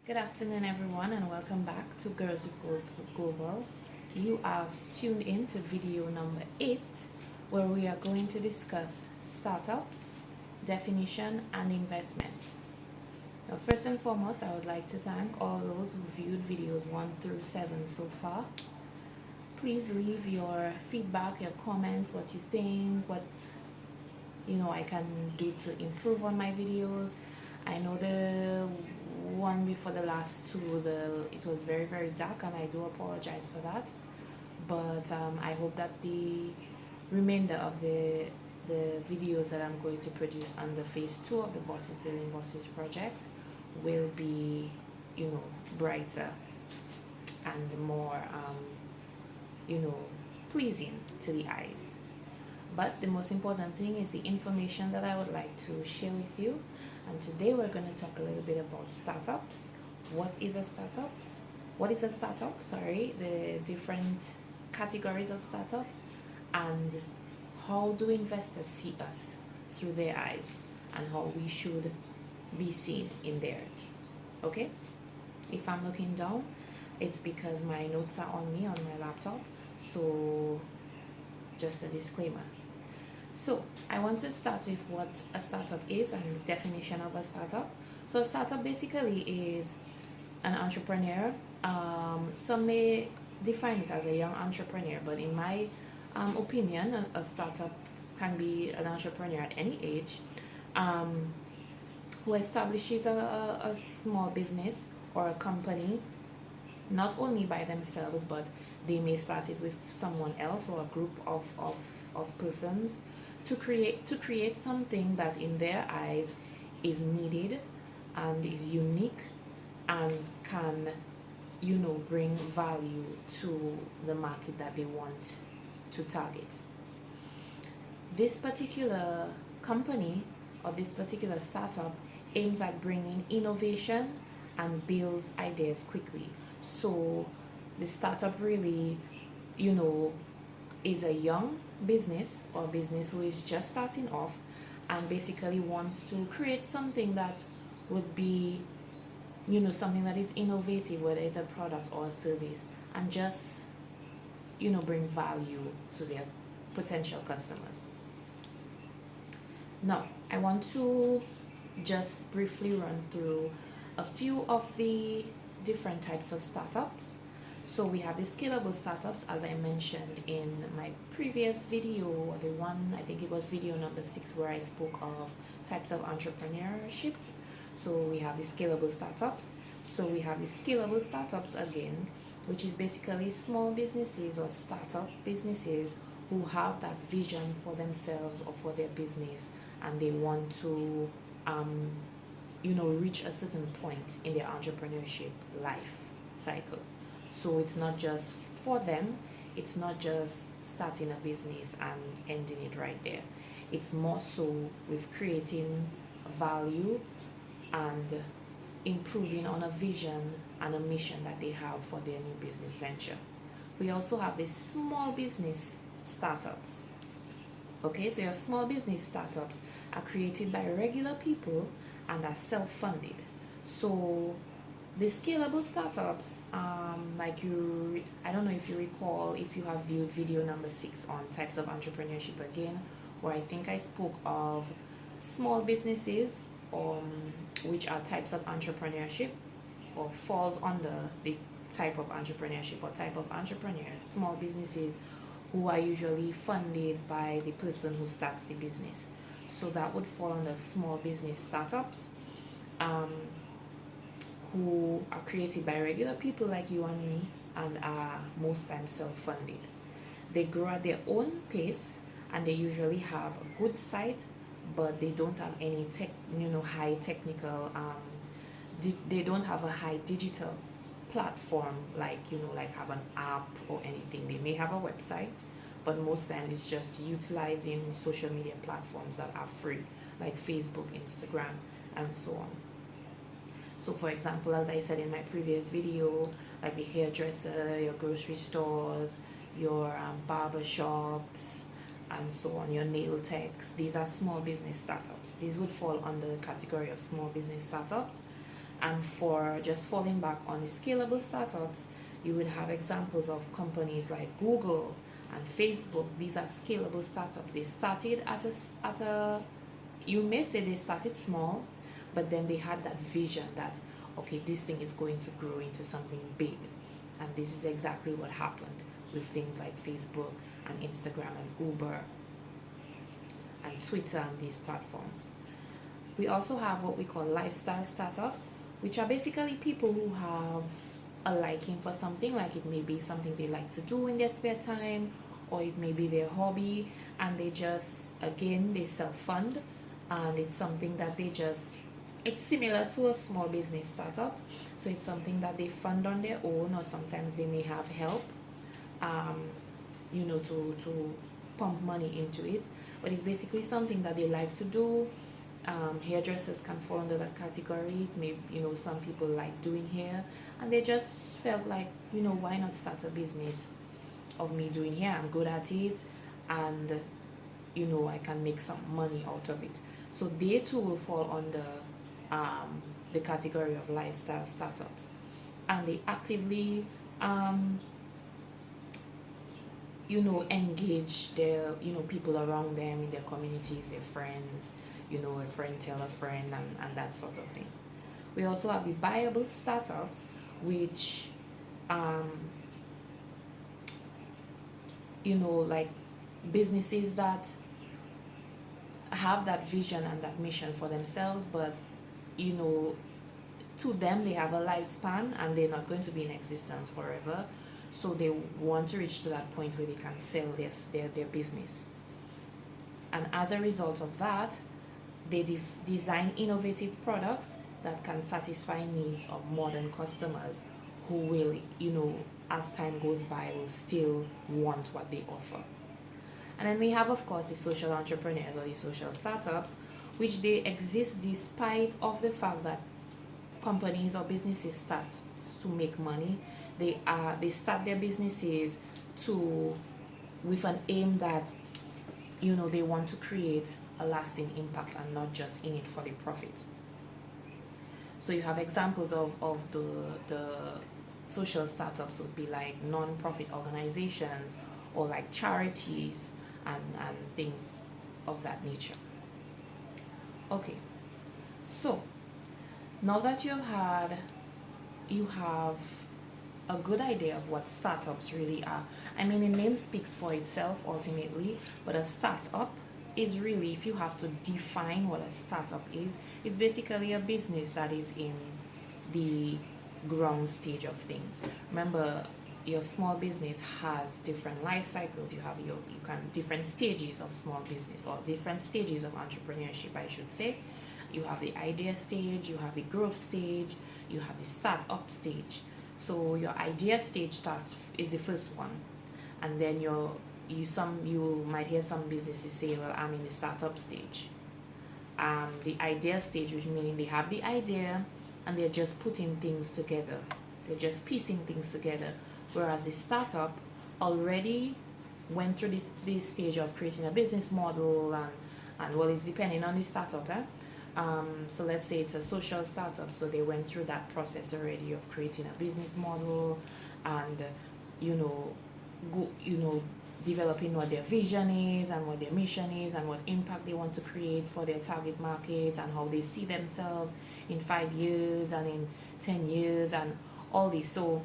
Good afternoon, everyone, and welcome back to Girls with Goals Global. You have tuned in to video number 8, where we are going to discuss startups, definition, and investments. Now, first and foremost, I would like to thank all those who viewed videos 1 through 7 so far. Please leave your feedback, your comments, what you think, what I can do to improve on my videos. I know the one before the last two, it was very dark, and I do apologize for that. But I hope that the remainder of the videos that I'm going to produce under phase 2 of the Bosses Building Bosses project will be, brighter and more, pleasing to the eyes. But the most important thing is the information that I would like to share with you. And today we're going to talk a little bit about startups. What is a startup? The different categories of startups, and how do investors see us through their eyes, and how we should be seen in theirs. Okay? If I'm looking down, it's because my notes are on me on my laptop. So just a disclaimer. So I want to start with what a startup is and the definition of a startup. So a startup basically is an entrepreneur. Some may define it as a young entrepreneur, but in my opinion, a startup can be an entrepreneur at any age who establishes a small business or a company, not only by themselves, but they may start it with someone else or a group of persons to create something that in their eyes is needed and is unique and can bring value to the market that they want to target. This particular company or this particular startup aims at bringing innovation and builds ideas quickly. So the startup really is a young business or business who is just starting off and basically wants to create something that would be something that is innovative, whether it's a product or a service, and just bring value to their potential customers. Now I want to just briefly run through a few of the different types of startups. So we have the scalable startups, as I mentioned in my previous video, or the one, I think it was video number 6, where I spoke of types of entrepreneurship. So we have the scalable startups. So we have the scalable startups again, which is basically small businesses or startup businesses who have that vision for themselves or for their business, and they want to reach a certain point in their entrepreneurship life cycle. So it's not just for them, it's not just starting a business and ending it right there. It's more so with creating value and improving on a vision and a mission that they have for their new business venture. We also have the small business startups. Okay, so your small business startups are created by regular people and are self-funded. So the scalable startups, I don't know if you recall, if you have viewed video number 6 on types of entrepreneurship again, where I think I spoke of small businesses, which are types of entrepreneurship or falls under the type of entrepreneurship or type of entrepreneurs, small businesses who are usually funded by the person who starts the business. So that would fall under small business startups, who are created by regular people like you and me and are most times self-funded. They grow at their own pace, and they usually have a good site, but they don't have any high technical, they don't have a high digital platform like have an app or anything. They may have a website, but most times it's just utilizing social media platforms that are free, like Facebook, Instagram, and so on. So for example, as I said in my previous video, like the hairdresser, your grocery stores, your barber shops, and so on, your nail techs, these are small business startups. These would fall under the category of small business startups. And for just falling back on the scalable startups, you would have examples of companies like Google and Facebook. These are scalable startups. They started at a you may say they started small, but then they had that vision that, okay, this thing is going to grow into something big. And this is exactly what happened with things like Facebook and Instagram and Uber and Twitter and these platforms. We also have what we call lifestyle startups, which are basically people who have a liking for something, like it may be something they like to do in their spare time, or it may be their hobby, and they just, again, they self-fund, and it's something that it's similar to a small business startup. So it's something that they fund on their own, or sometimes they may have help, to pump money into it. But it's basically something that they like to do. Hairdressers can fall under that category. Maybe, some people like doing hair, and they just felt like, why not start a business of me doing hair? I'm good at it, and I can make some money out of it. So they too will fall under the category of lifestyle startups, and they actively engage their people around them in their communities, their friends, a friend tell a friend, and that sort of thing. We also have the viable startups, which like businesses that have that vision and that mission for themselves, but to them they have a lifespan and they're not going to be in existence forever. So they want to reach to that point where they can sell their business. And as a result of that, they design innovative products that can satisfy needs of modern customers who will, as time goes by, will still want what they offer. And then we have, of course, the social entrepreneurs or the social startups, which they exist despite of the fact that companies or businesses start to make money. They start their businesses with an aim that they want to create a lasting impact and not just in it for the profit. So you have examples of the social startups would be like non-profit organizations or like charities and things of that nature. Okay, so now that you have a good idea of what startups really are. I mean, the name speaks for itself ultimately, but a startup is really, if you have to define what a startup is, it's basically a business that is in the ground stage of things. Remember, your small business has different life cycles. You have different stages of small business, or different stages of entrepreneurship, I should say. You have the idea stage, you have the growth stage, you have the startup stage. So your idea stage is the first one, and then you might hear some businesses say, well, I'm in the startup stage. The idea stage, which meaning they have the idea and they're just putting things together, they're just piecing things together, whereas the startup already went through this stage of creating a business model, and well, it's depending on the startup. So let's say it's a social startup, so they went through that process already of creating a business model and developing what their vision is and what their mission is and what impact they want to create for their target markets and how they see themselves in 5 years and in 10 years and all this. So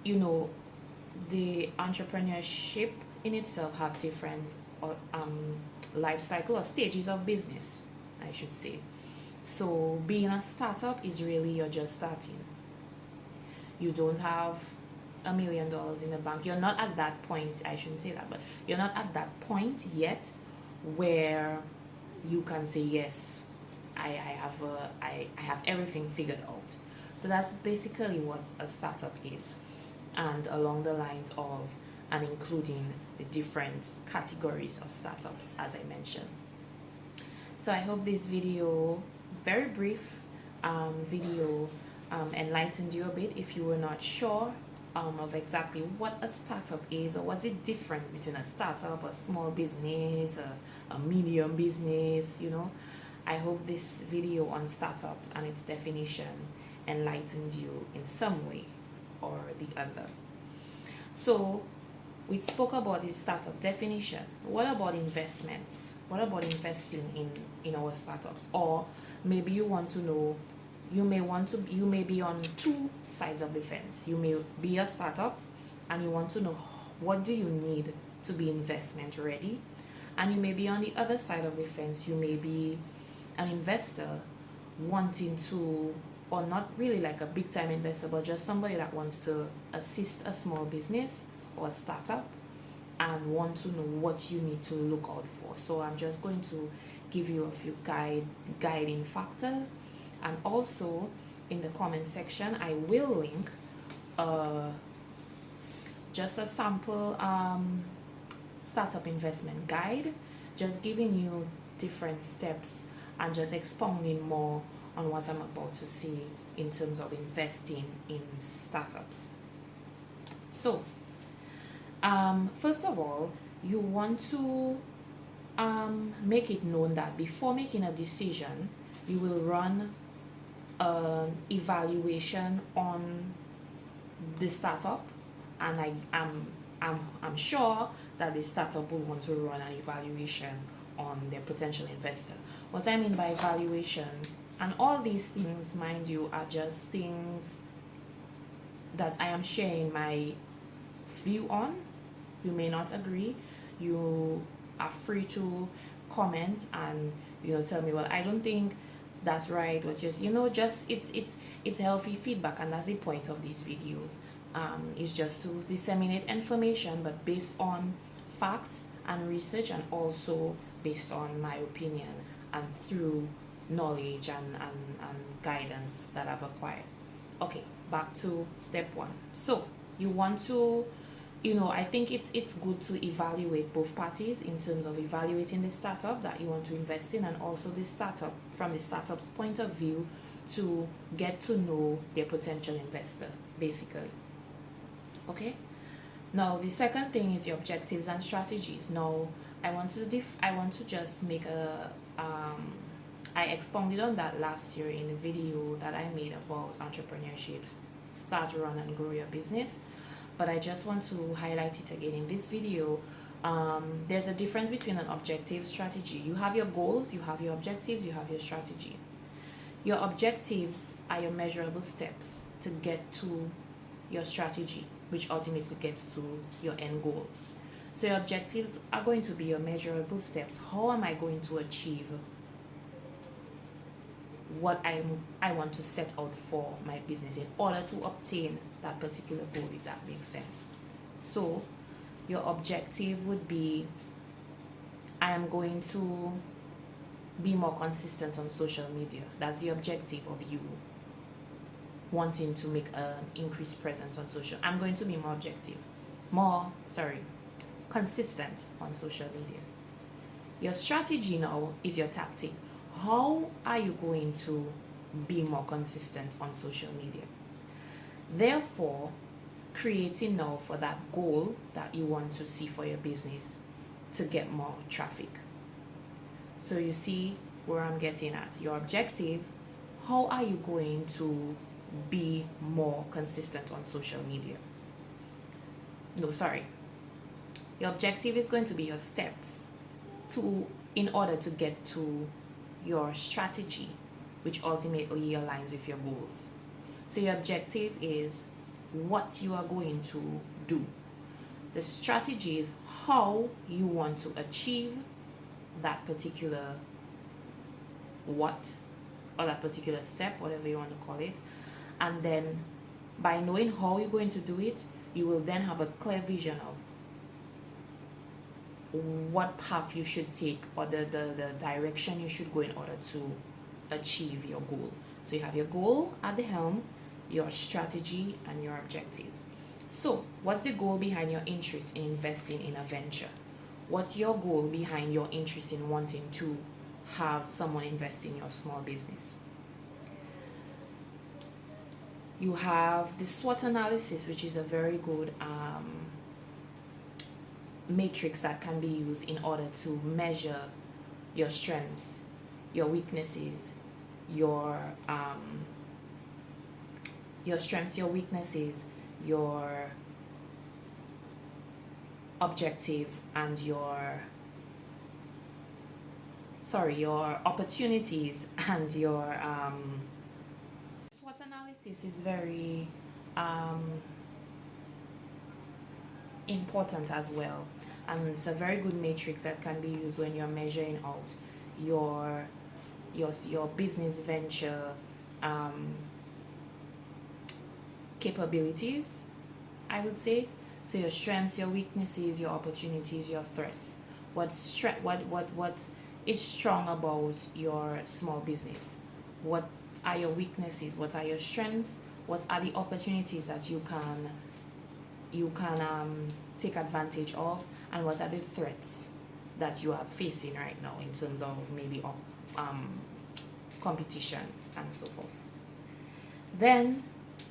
the entrepreneurship in itself have different life cycle or stages of business, I should say. So being a startup is really, you're just starting. You don't have $1 million in the bank. You're not at that point, I shouldn't say that, but you're not at that point yet where you can say, yes, I have everything figured out. So that's basically what a startup is, and along the lines of and including the different categories of startups, as I mentioned. So I hope this video, very brief video, enlightened you a bit if you were not sure of exactly what a startup is, or what's the difference between a startup, a small business, a medium business, I hope this video on startup and its definition enlightened you in some way or the other. So we spoke about the startup definition. What about investments? What about investing in our startups? Or maybe you want to know, you may be on two sides of the fence. You may be a startup and you want to know, what do you need to be investment ready? And you may be on the other side of the fence. You may be an investor wanting to, or not really like a big time investor, but just somebody that wants to assist a small business or a startup and want to know what you need to look out for. So I'm just going to give you a few guiding factors, and also in the comment section I will link just a sample startup investment guide, just giving you different steps and just expounding more on what I'm about to say in terms of investing in startups. So first of all, you want to make it known that before making a decision, you will run an evaluation on the startup, and I'm sure that the startup will want to run an evaluation on their potential investor. What I mean by evaluation, and all these things, mind you, are just things that I am sharing my view on. You may not agree. You are free to comment and tell me, well, I don't think that's right, or just just it's healthy feedback, and that's the point of these videos. Is just to disseminate information, but based on fact and research, and also based on my opinion and through knowledge and guidance that I've acquired. Okay, back to step one. So you want to, I think it's good to evaluate both parties in terms of evaluating the startup that you want to invest in, and also the startup from the startup's point of view, to get to know their potential investor, basically. Okay. Now the second thing is your objectives and strategies. Now I want to just make a I expounded on that last year in the video that I made about entrepreneurship, start, run, and grow your business. But I just want to highlight it again in this video. There's a difference between an objective strategy. You have your goals, you have your objectives, you have your strategy. Your objectives are your measurable steps to get to your strategy, which ultimately gets to your end goal. So your objectives are going to be your measurable steps. How am I going to achieve what I want to set out for my business in order to obtain that particular goal, if that makes sense? So your objective would be, I am going to be more consistent on social media. That's the objective of you wanting to make an increased presence on social. I'm going to be consistent on social media. Your strategy now is your tactic. How are you going to be more consistent on social media? Therefore, creating now for that goal that you want to see for your business to get more traffic. So you see where I'm getting at. Your objective, how are you going to be more consistent on social media? Your objective is going to be your steps in order to get to your strategy, which ultimately aligns with your goals. So your objective is what you are going to do. The strategy is how you want to achieve that particular what, or that particular step, whatever you want to call it. And then by knowing how you're going to do it, you will then have a clear vision of what path you should take, or the direction you should go in order to achieve your goal. So you have your goal at the helm, your strategy, and your objectives. So what's the goal behind your interest in investing in a venture? What's your goal behind your interest in wanting to have someone invest in your small business? You have the Swot Analysis, which is a very good matrix that can be used in order to measure your strengths, your weaknesses, your strengths, your weaknesses, your objectives, and your opportunities, and your SWOT analysis is very important as well, and it's a very good matrix that can be used when you're measuring out your business venture capabilities, I would say. So your strengths, your weaknesses, your opportunities, your threats. What is strong about your small business? What are your weaknesses? What are your strengths? What are the opportunities that you can take advantage of? And what are the threats that you are facing right now in terms of maybe competition and so forth? Then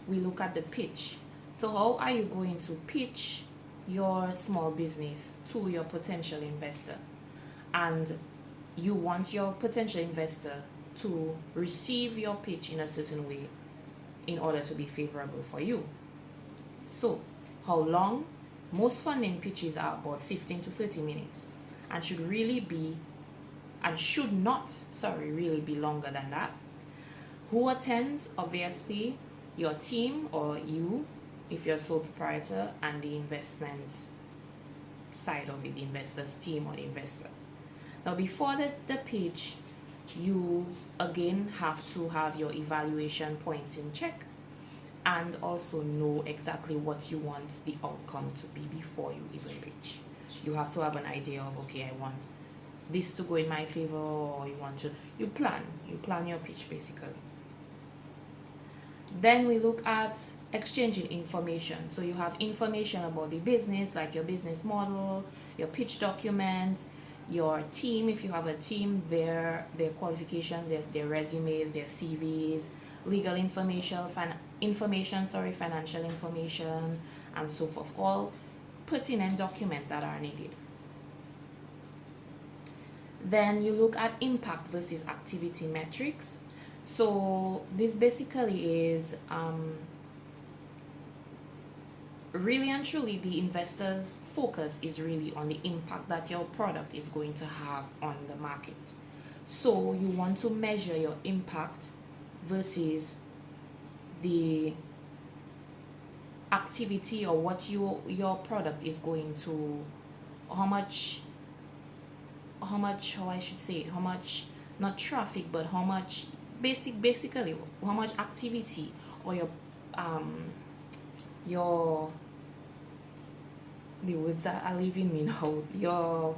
we look at the pitch. So how are you going to pitch your small business to your potential investor? And you want your potential investor to receive your pitch in a certain way in order to be favorable for you. So how long? Most funding pitches are about 15 to 30 minutes and should not really be longer than that. Who attends? Obviously your team, or you if you're a sole proprietor, and the investment side of it, the investor's team or the investor. Now before the pitch, you again have to have your evaluation points in check, and also know exactly what you want the outcome to be before you even pitch. You have to have an idea of, okay, I want this to go in my favor, or you plan your pitch basically. Then we look at exchanging information. So you have information about the business, like your business model, your pitch document, your team, if you have a team, their qualifications, their resumes, their CVs, legal information, financial information, and so forth. All pertinent documents that are needed. Then you look at impact versus activity metrics. So this basically is really and truly the investor's focus is really on the impact that your product is going to have on the market. So you want to measure your impact versus the activity, or what your product is going to, how much not traffic, but how much basically how much activity, or the words are leaving me now, your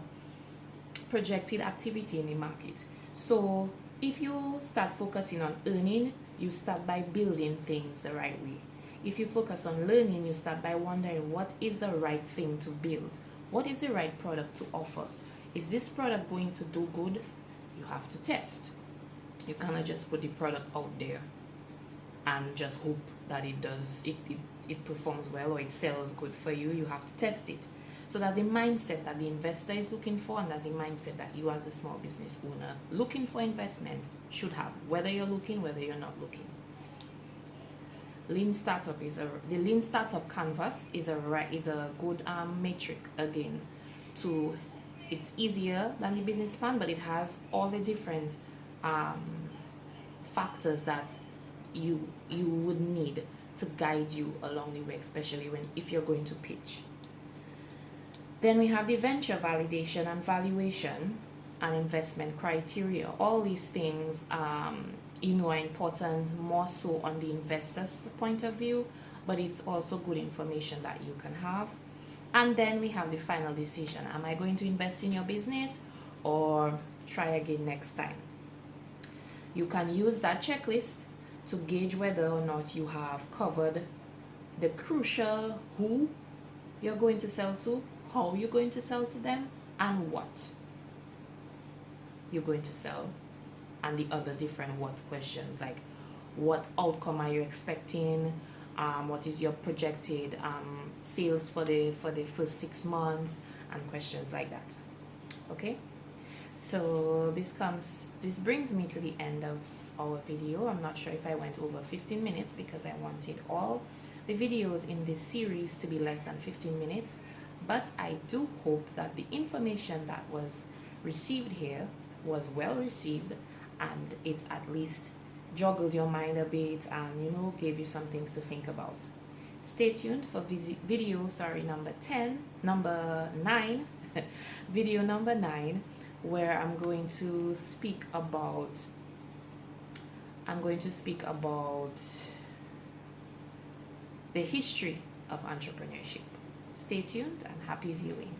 projected activity in the market. So if you start focusing on earning, you start by building things the right way. If you focus on learning, you start by wondering what is the right thing to build, what is the right product to offer. Is this product going to do good? You have to test. You cannot just put the product out there and just hope that it performs well or it sells good for you. You have to test it. So that's a mindset that the investor is looking for, and that's a mindset that you as a small business owner looking for investment should have, whether you're looking, whether you're not looking. The Lean Startup Canvas is a good metric again. It's easier than the business plan, but it has all the different factors that you would need to guide you along the way, especially if you're going to pitch. Then we have the venture validation and valuation and investment criteria. All these things are important more so on the investor's point of view, but it's also good information that you can have. And then we have the final decision. Am I going to invest in your business or try again next time? You can use that checklist to gauge whether or not you have covered the crucial who you're going to sell to, how you're going to sell to them, and what you're going to sell, and the other different what questions, like what outcome are you expecting, what is your projected sales for the first 6 months, and questions like that. Okay, So this brings me to the end of our video. I'm not sure if I went over 15 minutes because I wanted all the videos in this series to be less than 15 minutes, but I do hope that the information that was received here was well received, and it at least joggled your mind a bit and, you know, gave you some things to think about. Stay tuned for video number 9 video number 9, where I'm going to speak about the history of entrepreneurship. Stay tuned and happy viewing.